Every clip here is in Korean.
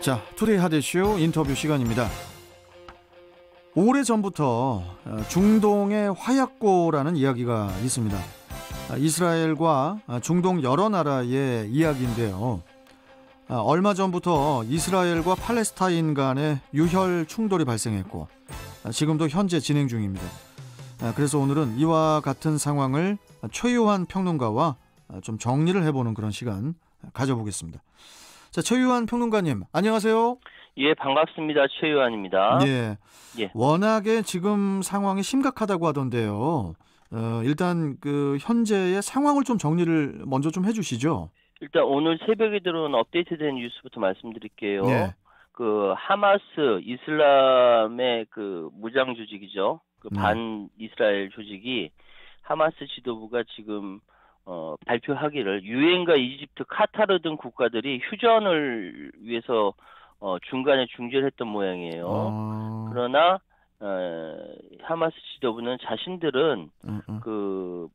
자, 투데이 하드쇼 인터뷰 시간입니다. 오래전부터 중동의 화약고라는 이야기가 있습니다. 이스라엘과 중동 여러 나라의 이야기인데요. 얼마 전부터 이스라엘과 팔레스타인 간의 유혈 충돌이 발생했고 지금도 현재 진행 중입니다. 그래서 오늘은 이와 같은 상황을 최유한 평론가와 좀 정리를 해보는 그런 시간 가져보겠습니다. 자, 최유한 평론가님, 안녕하세요. 예, 반갑습니다. 최유한입니다. 예. 워낙에 지금 상황이 심각하다고 하던데요. 일단 그 현재의 상황을 좀 정리를 먼저 좀 해주시죠. 일단 오늘 새벽에 들어온 업데이트된 뉴스부터 말씀드릴게요. 네. 그 하마스 이슬람의 그 무장 조직이죠. 그 반 이스라엘 조직이 하마스 지도부가 지금 발표하기를 유엔과 이집트, 카타르 등 국가들이 휴전을 위해서 중간에 중재를 했던 모양이에요. 그러나 하마스 지도부는 자신들은 그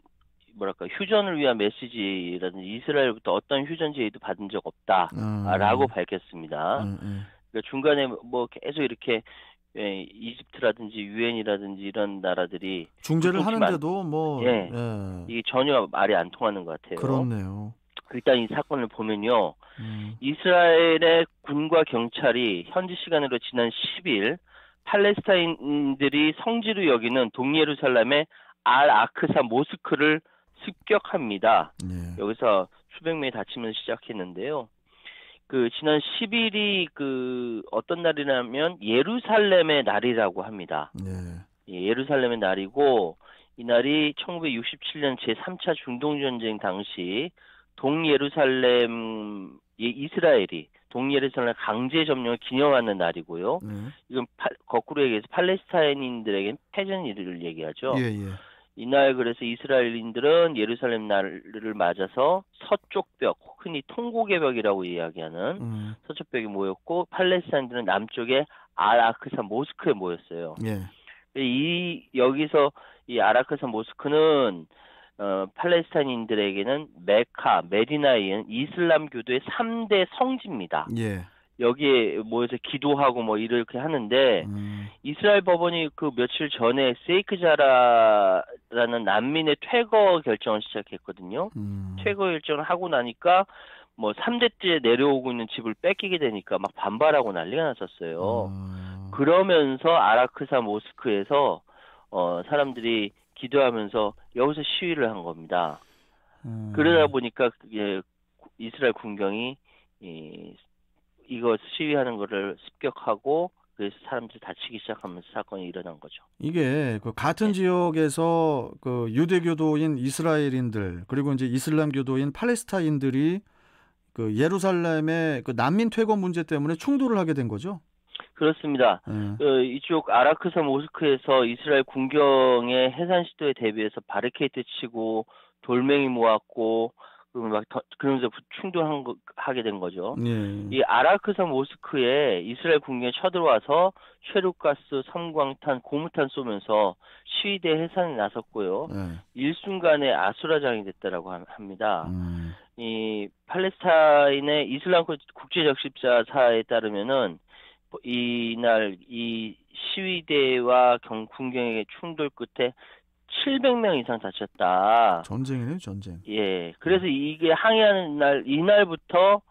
뭐랄까 휴전을 위한 메시지라든지 이스라엘부터 어떤 휴전 제의도 받은 적 없다라고 밝혔습니다. 그러니까 중간에 뭐 계속 이렇게 이집트라든지 유엔이라든지 이런 나라들이 중재를 하는데도 뭐 이게 전혀 말이 안 통하는 것 같아요. 그렇네요. 일단 이 사건을 보면요. 이스라엘의 군과 경찰이 현지 시간으로 지난 10일 팔레스타인들이 성지로 여기는 동예루살렘의 알 아크사 모스크를 습격합니다. 여기서 수백 명이 다치면서 시작했는데요. 그 지난 10일이 그 어떤 날이냐면 예루살렘의 날이라고 합니다. 예루살렘의 날이고 이 날이 1967년 제3차 중동전쟁 당시 동예루살렘 이스라엘이 동예루살렘 강제 점령을 기념하는 날이고요. 이건 거꾸로 얘기해서 팔레스타인인들에겐 패전일을 얘기하죠. 이날 그래서 이스라엘인들은 예루살렘 날을 맞아서 서쪽 벽, 흔히 통곡의 벽이라고 이야기하는 서쪽 벽에 모였고 팔레스타인들은 남쪽의 알-아크사 모스크에 모였어요. 여기서 이 알-아크사 모스크는 팔레스타인인들에게는 메카, 메디나에 이슬람 교도의 3대 성지입니다. 여기에 모여서 기도하고 뭐 이렇게 하는데 이스라엘 법원이 그 며칠 전에 세이크자라라는 난민의 퇴거 결정을 시작했거든요. 퇴거 결정을 하고 나니까 뭐 3대째 내려오고 있는 집을 뺏기게 되니까 막 반발하고 난리가 났었어요. 그러면서 아라크사 모스크에서 사람들이 기도하면서 여기서 시위를 한 겁니다. 그러다 보니까 이스라엘 군경이 이거 시위하는 거를 습격하고 그래서 사람들이 다치기 시작하면서 사건이 일어난 거죠. 이게 그 같은 지역에서 그 유대교도인 이스라엘인들 그리고 이제 이슬람교도인 팔레스타인들이 그 예루살렘의 그 난민 퇴거 문제 때문에 충돌을 하게 된 거죠? 그렇습니다. 이쪽 아라크사 모스크에서 이스라엘 군경의 해산 시도에 대비해서 바리케이트 치고 돌멩이 모았고 그러면서 충돌하게 된 거죠. 이 아라크사 모스크에 이스라엘 군경이 쳐들어와서 쉐루가스, 섬광탄, 고무탄 쏘면서 시위대 해산에 나섰고요. 일순간에 아수라장이 됐다라고 합니다. 이 팔레스타인의 이슬람 국제적십자사에 따르면은 이날 이 시위대와 군경의 충돌 끝에 700명 이상 다쳤다. 전쟁이네요, 전쟁. 그래서 이게 항의하는 날, 이날부터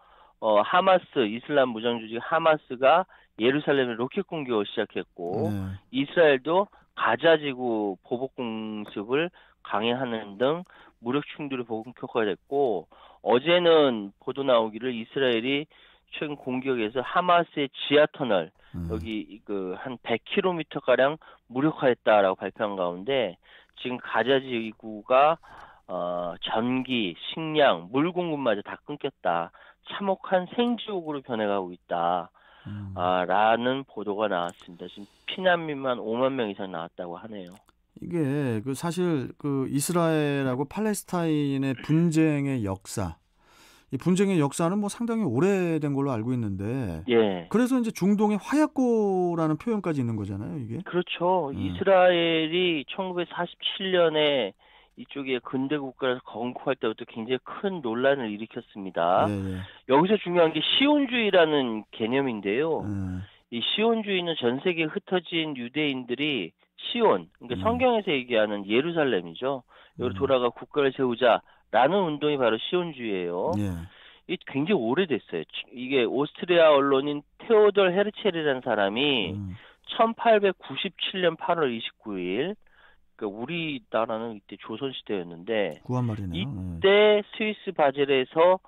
하마스, 이슬람 무장조직 하마스가 예루살렘에 로켓 공격을 시작했고, 이스라엘도 가자지구 보복 공습을 강행하는 등 무력 충돌이 본격화됐고, 어제는 보도 나오기를 이스라엘이 최근 공격에서 하마스의 지하터널, 여기 한 100km 가량 무력화했다라고 발표한 가운데 지금 가자지구가 전기, 식량, 물 공급마저 다 끊겼다. 참혹한 생지옥으로 변해가고 있다. 라는 보도가 나왔습니다. 지금 피난민만 5만 명 이상 나왔다고 하네요. 이게 그 사실 그 이스라엘하고 팔레스타인의 분쟁의 역사, 이 분쟁의 역사는 뭐 상당히 오래된 걸로 알고 있는데, 그래서 이제 중동의 화약고라는 표현까지 있는 거잖아요, 이게. 그렇죠. 이스라엘이 1947년에 이쪽에 근대 국가를 건국할 때부터 굉장히 큰 논란을 일으켰습니다. 예, 예. 여기서 중요한 게 시온주의라는 개념인데요. 이 시온주의는 전 세계에 흩어진 유대인들이 시온, 그러니까 성경에서 얘기하는 예루살렘이죠. 여기 돌아가 국가를 세우자라는 운동이 바로 시온주의예요. 예. 이 굉장히 오래됐어요. 이게 오스트리아 언론인 테오돌 헤르첼이라는 사람이 1897년 8월 29일, 그러니까 우리나라는 이때 조선시대였는데, 구한말이네요. 이때 스위스 바젤에서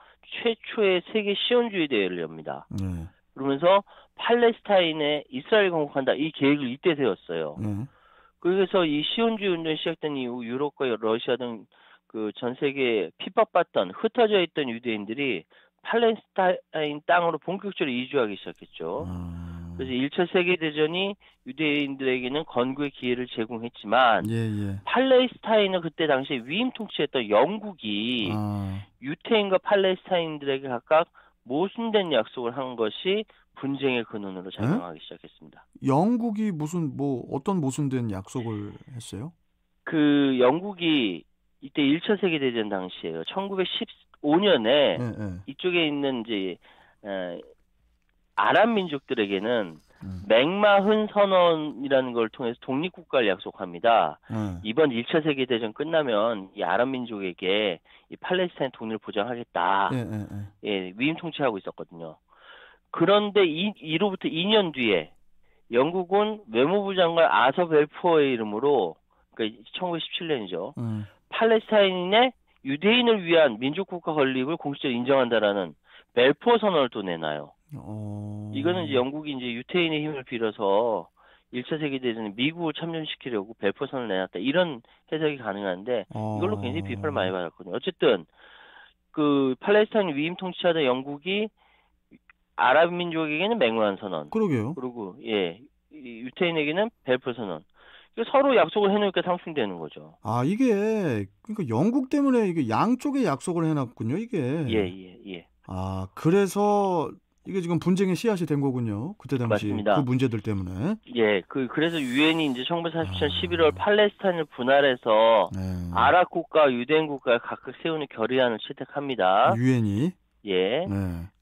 최초의 세계 시온주의 대회를 엽니다. 그러면서 팔레스타인에 이스라엘 건국한다, 이 계획을 이때 세웠어요. 그래서 이 시온주의 운동이 시작된 이후 유럽과 러시아 등 그 전 세계에 핍박받던, 흩어져 있던 유대인들이 팔레스타인 땅으로 본격적으로 이주하기 시작했죠. 그래서 1차 세계대전이 유대인들에게는 건국의 기회를 제공했지만, 팔레스타인은 그때 당시에 위임 통치했던 영국이 유태인과 팔레스타인들에게 각각 모순된 약속을 한 것이 분쟁의 근원으로 작용하기 시작했습니다. 영국이 어떤 모순된 약속을 했어요? 그 영국이 이때 1차 세계대전 당시에요. 1915년에 이쪽에 있는 이제 아랍 민족들에게는 맥마흔 선언이라는 걸 통해서 독립국가를 약속합니다. 이번 1차 세계대전 끝나면 이 아랍 민족에게 이 팔레스타인 독립을 보장하겠다. 예, 위임 통치하고 있었거든요. 그런데 이로부터 2년 뒤에 영국은 외무부 장관 아서 벨포어의 이름으로, 그러니까 1917년이죠. 팔레스타인의 유대인을 위한 민족국가 건립을 공식적으로 인정한다라는 벨포어 선언을 또 내놔요. 이거는 이제 영국이 이제 유태인의 힘을 빌어서 1차 세계대전에 미국을 참전시키려고 벨포어 선언을 내놨다, 이런 해석이 가능한데, 이걸로 굉장히 비판을 많이 받았거든요. 어쨌든 그 팔레스타인 위임 통치하던 영국이 아랍 민족에게는 맹무한 선언, 그러게요. 그리고 유태인에게는 벨포어 선언, 서로 약속을 해놓으니까 상충되는 거죠. 이게 그러니까 영국 때문에 이게 양쪽에 약속을 해놨군요, 이게. 예. 그래서 이게 지금 분쟁의 씨앗이 된 거군요, 그때 당시. 맞습니다. 그 문제들 때문에. 예, 그래서 유엔이 이제 1947년 11월 팔레스타인을 분할해서 아랍 국가, 유대인 국가를 각각 세우는 결의안을 채택합니다. 유엔이. 예.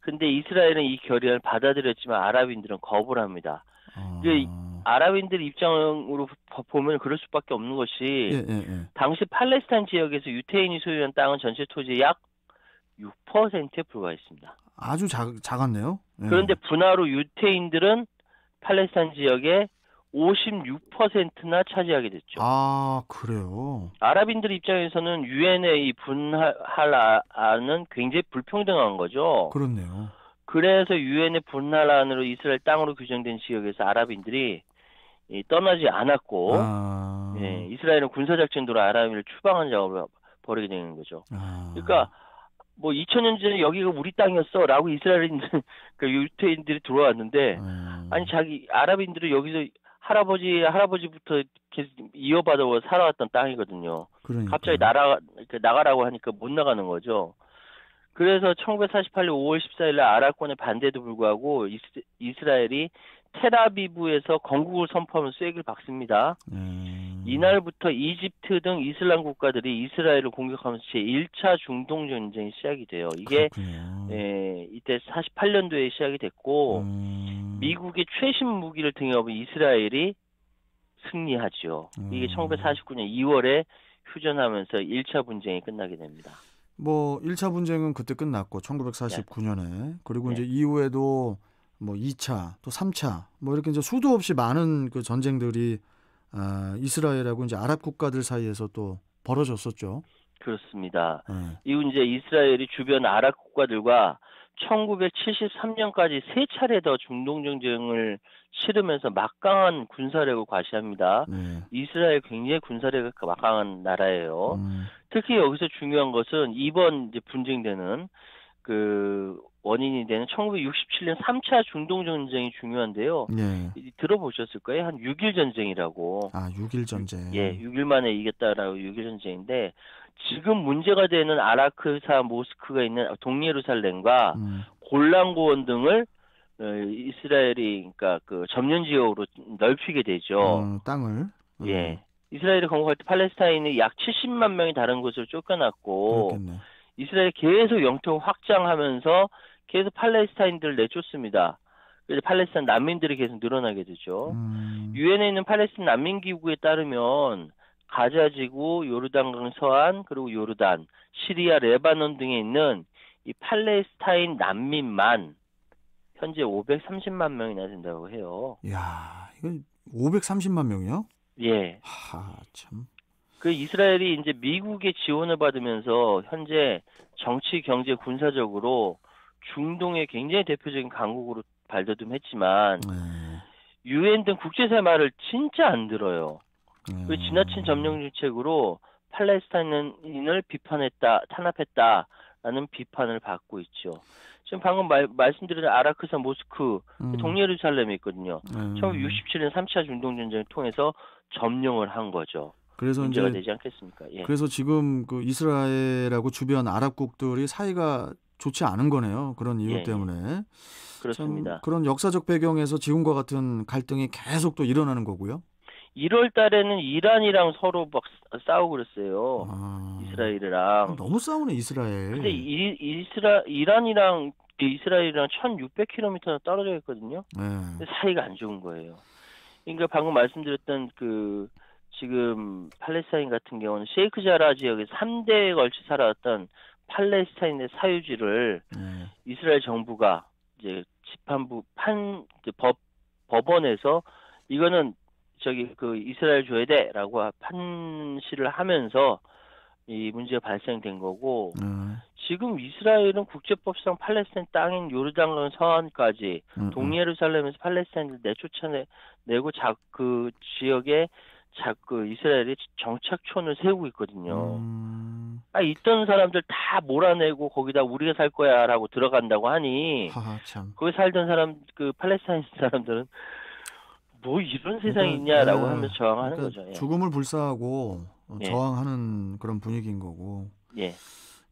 근데 이스라엘은 이 결의안을 받아들였지만 아랍인들은 거부를 합니다. 아랍인들 입장으로 보면 그럴 수밖에 없는 것이, 당시 팔레스타인 지역에서 유태인이 소유한 땅은 전체 토지의 약 6%에 불과했습니다. 아주 작았네요. 그런데 분할 후 유태인들은 팔레스타인 지역의 56%나 차지하게 됐죠. 그래요? 아랍인들 입장에서는 유엔의 이 분할안은 굉장히 불평등한 거죠. 그렇네요. 그래서 유엔의 분할안으로 이스라엘 땅으로 규정된 지역에서 아랍인들이 떠나지 않았고, 이스라엘은 군사작전으로 아랍인을 추방하는 작업을 벌이게 되는 거죠. 그러니까 2000년 전에 여기가 우리 땅이었어라고 이스라엘인들, 그러니까 유태인들이 들어왔는데, 아니 아랍인들은 여기서 할아버지부터 계속 이어받아 살아왔던 땅이거든요. 그러니까요. 갑자기 나가라고 하니까 못 나가는 거죠. 그래서 1948년 5월 14일 날 아랍권의 반대에도 불구하고 이스라엘이 텔아비브에서 건국을 선포하면서 쐐기를 박습니다. 이날부터 이집트 등 이슬람 국가들이 이스라엘을 공격하면서 제1차 중동 전쟁이 시작이 돼요. 이게 이때 48년도에 시작이 됐고, 미국의 최신 무기를 등에 업은 이스라엘이 승리하죠. 이게 1949년 2월에 휴전하면서 1차 분쟁이 끝나게 됩니다. 1차 분쟁은 그때 끝났고 1949년에 그리고 이제 이후에도 2차 또 3차 이렇게 이제 수도 없이 많은 그 전쟁들이 이스라엘하고 이제 아랍 국가들 사이에서 또 벌어졌었죠. 그렇습니다. 이후 이제 이스라엘이 주변 아랍 국가들과 1973년까지 3차례 더 중동 전쟁을 치르면서 막강한 군사력을 과시합니다. 이스라엘 굉장히 군사력이 막강한 나라예요. 특히 여기서 중요한 것은 이번 이제 분쟁되는 그 원인이 되는 1967년 3차 중동 전쟁이 중요한데요. 들어보셨을 거예요. 한 6일 전쟁이라고. 6일 전쟁. 6일 만에 이겼다라고 6일 전쟁인데, 지금 문제가 되는 아라크사 모스크가 있는 동예루살렘과 골란고원 등을 이스라엘이 그러니까 그 점령 지역으로 넓히게 되죠. 땅을. 이스라엘이 건국할 때 팔레스타인이 약 70만 명이 다른 곳으로 쫓겨났고 그렇겠네. 이스라엘이 계속 영토 확장하면서 계속 팔레스타인들을 내쫓습니다. 그래서 팔레스타인 난민들이 계속 늘어나게 되죠. 유엔에 있는 팔레스타인 난민기구에 따르면 가자지구, 요르단강 서안, 그리고 요르단, 시리아, 레바논 등에 있는 이 팔레스타인 난민만 현재 530만 명이나 된다고 해요. 이야, 이거 530만 명이요? 예. 참. 그 이스라엘이 이제 미국의 지원을 받으면서 현재 정치, 경제, 군사적으로 중동의 굉장히 대표적인 강국으로 발돋움했지만 유엔 등 국제사회 말을 진짜 안 들어요. 그 지나친 점령 정책으로 팔레스타인을 비판했다, 탄압했다라는 비판을 받고 있죠. 지금 방금 말씀드린 아라크사 모스크, 동예루살렘에 있거든요. 1967년 3차 중동전쟁을 통해서 점령을 한 거죠. 그래서 문제가 이제 되지 않겠습니까? 예. 그래서 지금 그 이스라엘하고 주변 아랍국들이 사이가 좋지 않은 거네요. 그런 이유 때문에. 그렇습니다. 그런 역사적 배경에서 지금과 같은 갈등이 계속 또 일어나는 거고요. 1월 달에는 이란이랑 서로 막 싸우고 그랬어요. 이스라엘이랑. 너무 싸우네, 이스라엘. 근데 이란이랑 이스라엘이랑 1600km나 떨어져 있거든요. 근데 사이가 안 좋은 거예요. 그러니까 방금 말씀드렸던 그 지금 팔레스타인 같은 경우는 셰이크 자라 지역에 3대에 걸쳐 살아왔던 팔레스타인의 사유지를 이스라엘 정부가 이제 재판부 법원에서 이거는 그 이스라엘 줘야 돼라고 판시를 하면서 이 문제가 발생된 거고 지금 이스라엘은 국제법상 팔레스타인 땅인 요르단강 서안까지 동예루살렘에서 팔레스타인을 내쫓아내고 그 지역에 그 이스라엘이 정착촌을 세우고 있거든요. 있던 사람들 다 몰아내고 거기다 우리가 살 거야라고 들어간다고 하니 참. 거기 살던 사람 그 팔레스타인 사람들은 뭐 이런 세상이 있냐라고 하면서 저항하는 거죠. 예. 죽음을 불사하고 저항하는 그런 분위기인 거고. 예.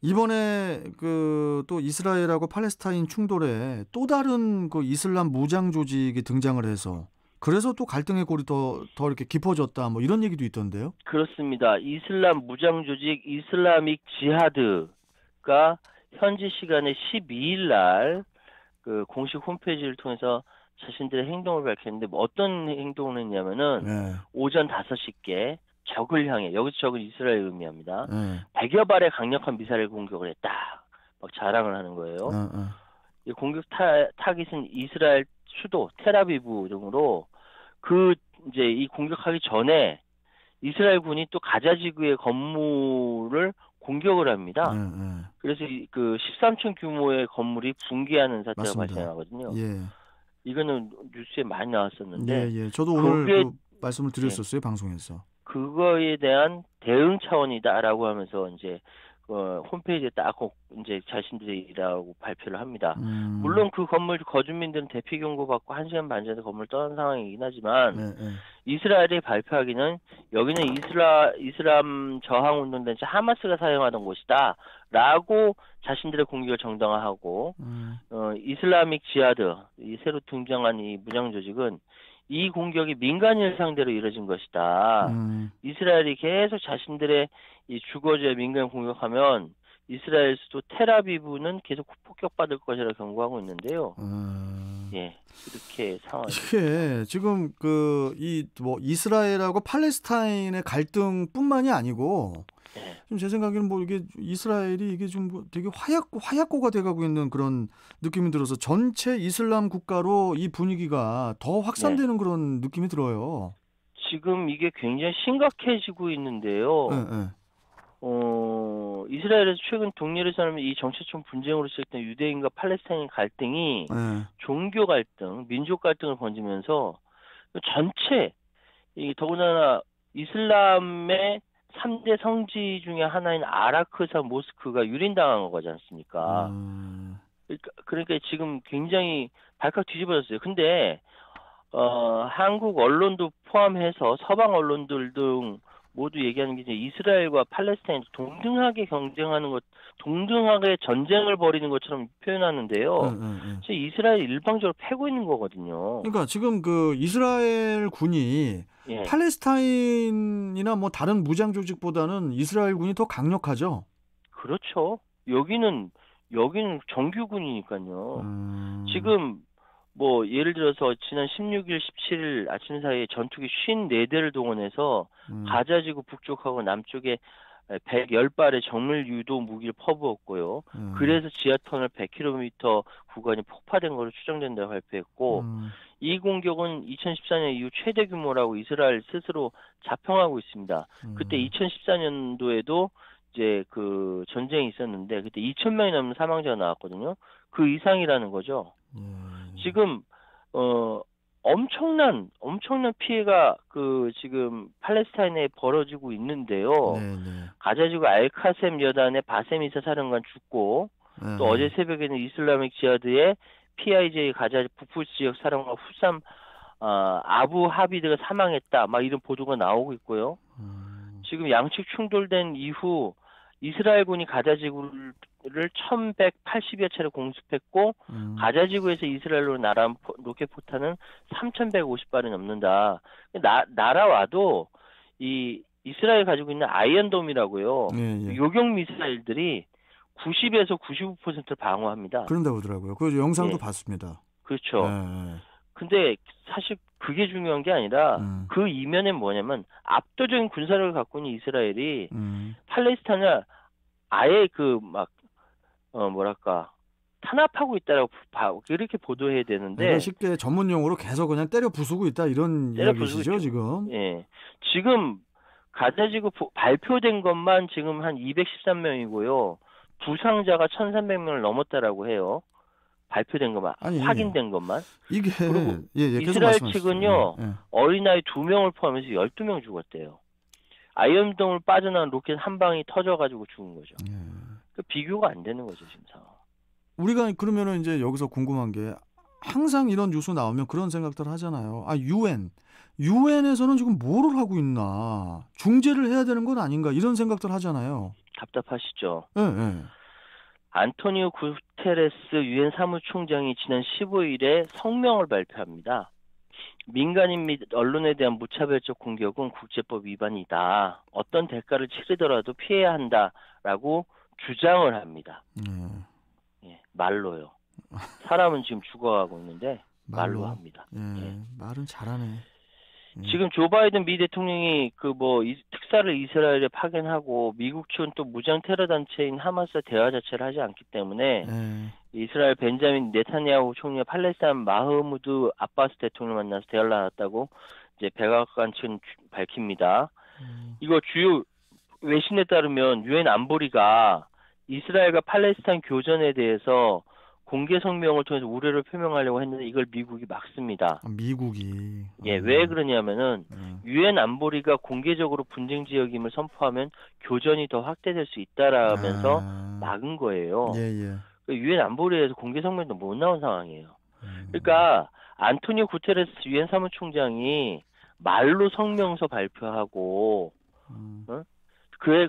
이번에 그 또 이스라엘하고 팔레스타인 충돌에 또 다른 그 이슬람 무장 조직이 등장을 해서 그래서 또 갈등의 골이 더 이렇게 깊어졌다. 뭐 이런 얘기도 있던데요. 그렇습니다. 이슬람 무장 조직 이슬라믹 지하드가 현지 시간에 12일 날 그 공식 홈페이지를 통해서 자신들의 행동을 밝혔는데 뭐 어떤 행동을 했냐면은 오전 5시께 적을 향해, 여기서 적은 이스라엘 의미합니다. 100여 발의 강력한 미사일 공격을 했다. 막 자랑을 하는 거예요. 이 공격 타깃은 이스라엘 수도 테라비브 등으로 이제 이 공격하기 전에 이스라엘 군이 또 가자지구의 건물을 공격을 합니다. 그래서 그 13층 규모의 건물이 붕괴하는 사태가 발생하거든요. 이거는 뉴스에 많이 나왔었는데. 저도 오늘 그 말씀을 드렸었어요, 방송에서. 그거에 대한 대응 차원이다라고 하면서 이제 홈페이지에 딱 이제 자신들이라고 발표를 합니다. 물론 그 건물 거주민들은 대피 경고 받고 1시간 반 전에 건물 떠난 상황이긴 하지만 이스라엘이 발표하기는 여기는 이슬람 저항 운동단체 하마스가 사용하던 곳이다라고 자신들의 공격을 정당화하고 이슬라믹 지하드, 이 새로 등장한 이 무장 조직은 이 공격이 민간인을 상대로 이뤄진 것이다. 이스라엘이 계속 자신들의 이 주거지에 민간인 공격하면 이스라엘 수도 테라비브는 계속 폭격받을 것이라 경고하고 있는데요. 이렇게 상황이. 이게 지금 뭐 이스라엘하고 팔레스타인의 갈등뿐만이 아니고 지금 제 생각에는 뭐 이게 이스라엘이 이게 좀 되게 화약고가 돼가고 있는 그런 느낌이 들어서 전체 이슬람 국가로 이 분위기가 더 확산되는 그런 느낌이 들어요. 지금 이게 굉장히 심각해지고 있는데요. 이스라엘에서 최근 동예루살렘 이 정체촌 분쟁으로 시작된 유대인과 팔레스타인 갈등이 종교 갈등, 민족 갈등을 번지면서 전체 더군다나 이슬람의 3대 성지 중에 하나인 아라크사 모스크가 유린당한 거지 않습니까? 그러니까 지금 굉장히 발칵 뒤집어졌어요. 근데 한국 언론도 포함해서 서방 언론들 등 모두 얘기하는 게 이제 이스라엘과 팔레스타인이 동등하게 경쟁하는 것, 동등하게 전쟁을 벌이는 것처럼 표현하는데요. 이스라엘 일방적으로 패고 있는 거거든요. 그러니까 지금 그 이스라엘 군이 예. 팔레스타인이나 뭐 다른 무장 조직보다는 이스라엘 군이 더 강력하죠. 그렇죠. 여기는 정규군이니까요. 지금 뭐 예를 들어서 지난 16일, 17일 아침 사이에 전투기 54대를 동원해서 가자지구 북쪽하고 남쪽에 110발의 정밀 유도 무기를 퍼부었고요. 그래서 지하터널 100km 구간이 폭파된 것으로 추정된다고 발표했고, 이 공격은 2014년 이후 최대 규모라고 이스라엘 스스로 자평하고 있습니다. 그때 2014년도에도 이제 그 전쟁이 있었는데 그때 2,000명이 넘는 사망자가 나왔거든요. 그 이상이라는 거죠. 지금 엄청난 피해가 그 지금 팔레스타인에 벌어지고 있는데요. 가자지구 알카셈 여단의 바셈이사 사령관 죽고 또 어제 새벽에는 이슬라믹 지하드의 PIJ 가자 북부 지역 사령관 후삼 아부 하비드가 사망했다. 막 이런 보도가 나오고 있고요. 지금 양측 충돌된 이후 이스라엘군이 가자지구를 1,180여 차례 공습했고 가자지구에서 이스라엘로 날아온 로켓포탄은 3,150발이 넘는다. 날아와도 이 이스라엘 가지고 있는 아이언돔이라고요. 요격 미사일들이 90에서 95%를 방어합니다. 그런다고 하더라고요. 그 영상도 봤습니다. 그렇죠. 근데 사실 그게 중요한 게 아니라 그 이면에 뭐냐면 압도적인 군사력을 갖고 있는 이스라엘이 팔레스타인을 아예 탄압하고 있다라고 그렇게 보도해야 되는데 그러니까 쉽게 전문 용어로 계속 그냥 때려 부수고 있다 이런 이야기시죠 지금. 예, 지금 가자지구 발표된 것만 지금 한 213명이고요. 부상자가 1,300명을 넘었다라고 해요. 발표된 것만, 확인된 것만. 이게 이스라엘 측은요, 어린아이 2명을 포함해서 12명 죽었대요. 아이언돔을 빠져나온 로켓 한 방이 터져가지고 죽은 거죠. 그 비교가 안 되는 거죠, 지금 상황. 우리가 그러면은 이제 여기서 궁금한 게 항상 이런 뉴스 나오면 그런 생각들 하잖아요. 유엔에서는 지금 뭐를 하고 있나? 중재를 해야 되는 건 아닌가? 이런 생각들 하잖아요. 답답하시죠? 네. 안토니오 구테레스 유엔 사무총장이 지난 15일에 성명을 발표합니다. 민간인 및 언론에 대한 무차별적 공격은 국제법 위반이다. 어떤 대가를 치르더라도 피해야 한다라고 주장을 합니다. 말로요. 사람은 지금 죽어가고 있는데 말로 합니다. 말은 잘하네. 지금 조 바이든 미 대통령이 특사를 이스라엘에 파견하고 미국 측은 또 무장 테러 단체인 하마스와 대화 자체를 하지 않기 때문에 이스라엘 벤자민 네타냐후 총리와 팔레스타인 마흐무드 아바스 대통령을 만나서 대화를 나눴다고 이제 백악관 측은 밝힙니다. 이거 주요 외신에 따르면 유엔 안보리가 이스라엘과 팔레스타인 교전에 대해서 공개 성명을 통해서 우려를 표명하려고 했는데 이걸 미국이 막습니다. 미국이. 왜 그러냐면은 유엔 안보리가 공개적으로 분쟁 지역임을 선포하면 교전이 더 확대될 수 있다라면서 막은 거예요. 유엔 안보리에서 공개 성명도 못 나온 상황이에요. 그러니까 안토니오 구테레스 유엔 사무총장이 말로 성명서 발표하고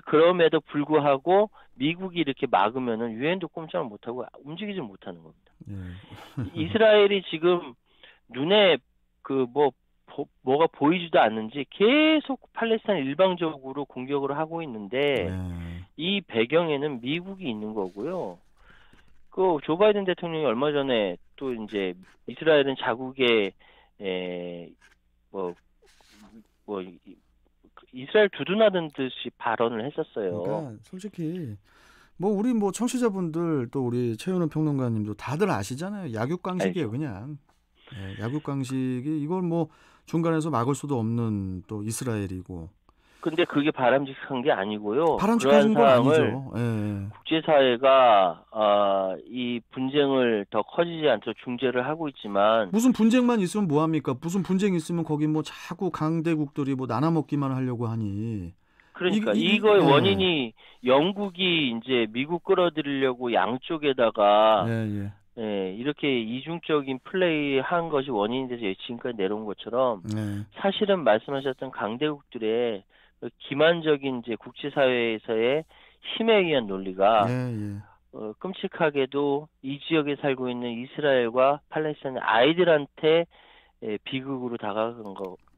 그럼에도 불구하고 미국이 이렇게 막으면은 유엔도 꼼짝을 못하고 움직이지 못하는 겁니다. 이스라엘이 지금 눈에 뭐가 보이지도 않는지 계속 팔레스타인 일방적으로 공격을 하고 있는데 이 배경에는 미국이 있는 거고요. 그 조 바이든 대통령이 얼마 전에 또 이제 이스라엘은 자국의 이스라엘 두둔하는 듯이 발언을 했었어요. 그러니까 솔직히 우리 청취자분들 또 우리 최현우 평론가님도 다들 아시잖아요. 약육강식이에요, 그냥. 약육강식이 이걸 중간에서 막을 수도 없는 또 이스라엘이고. 근데 그게 바람직한 게 아니고요. 바람직한 건 아니죠. 국제사회가 이 분쟁을 더 커지지 않도록 중재를 하고 있지만 무슨 분쟁만 있으면 뭐합니까? 무슨 분쟁이 있으면 거기 자꾸 강대국들이 나눠먹기만 하려고 하니. 그러니까 이거의 원인이 영국이 이제 미국 끌어들이려고 양쪽에다가 이렇게 이중적인 플레이 한 것이 원인이 돼서 지금까지 내려온 것처럼 사실은 말씀하셨던 강대국들의 기만적인 이제 국제사회에서의 힘에 의한 논리가 끔찍하게도 이 지역에 살고 있는 이스라엘과 팔레스타인 아이들한테 비극으로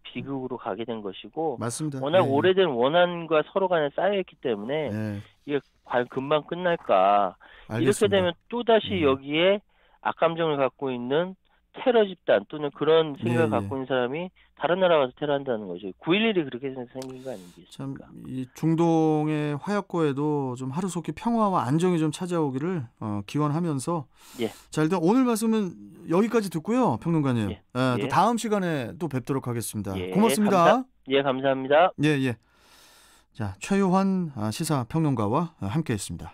비극으로 가게 된 것이고, 맞습니다. 워낙 오래된 원한과 서로 간에 쌓여있기 때문에 이게 과연 금방 끝날까? 알겠습니다. 이렇게 되면 또다시 여기에 악감정을 갖고 있는 테러 집단 또는 그런 생각을 갖고 있는 사람이 다른 나라 가서 테러한다는 거죠. 9.11이 그렇게 생긴 거 아니겠습니까? 참 이 중동의 화약고에도 좀 하루속히 평화와 안정이 좀 찾아오기를 기원하면서 자, 일단 오늘 말씀은 여기까지 듣고요, 평론가님. 또 다음 시간에 또 뵙도록 하겠습니다. 고맙습니다. 감사합니다. 자, 최요한 시사평론가와 함께했습니다.